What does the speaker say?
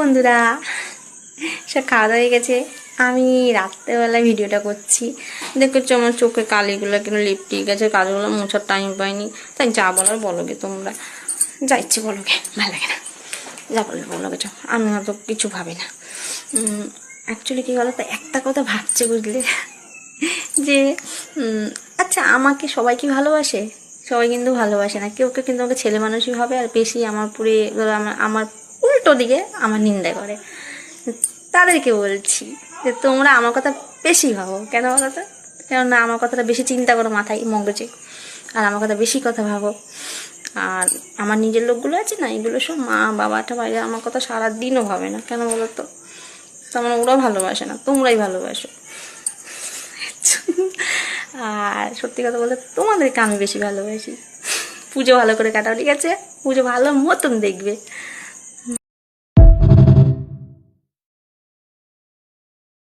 বন্ধুরা, সব খাওয়া দাওয়া হয়ে গেছে। আমি রাত্রেবেলায় ভিডিওটা করছি। দেখেছো আমার চোখে কালিগুলো কেন লিপটিক আছে, কালিগুলো মোছার টাইম পাইনি। তাই যা বলার বলোগে, তোমরা যা ইচ্ছে বলোগে, ভালো লাগে না। যা বলবে বলোগে, চো আমি অত কিছু ভাবি না। অ্যাকচুয়ালি কী বলো তো, একটা কথা ভাবছে বুঝলে, যে আচ্ছা আমাকে সবাই কি ভালোবাসে? সবাই কিন্তু ভালোবাসে না। কেউ কেউ কিন্তু আমাকে ছেলে মানুষই ভাবে, আর বেশি আমার পুরে আমার উল্টো দিকে আমার নিন্দা করে। তাদেরকে বলছি যে তোমরা আমার কথা বেশি ভাবো। কেন বলো তো? কেননা আমার কথাটা বেশি চিন্তা করো মাথায় মগজে, আর আমার কথা বেশি কথা ভাবো। আর আমার নিজের লোকগুলো আছে না, এগুলো সব মা বাবাটা বাইরে আমার কথা সারাদিনও ভাবে না। কেন বলো তো? তার মানে ওরাও ভালোবাসে না, তোমরাই ভালোবাসো। আর সত্যি কথা বলতে তোমাদেরকে আমি বেশি ভালোবাসি। পুজো ভালো করে কাটাও, ঠিক আছে? পুজো ভালো মতন দেখবে।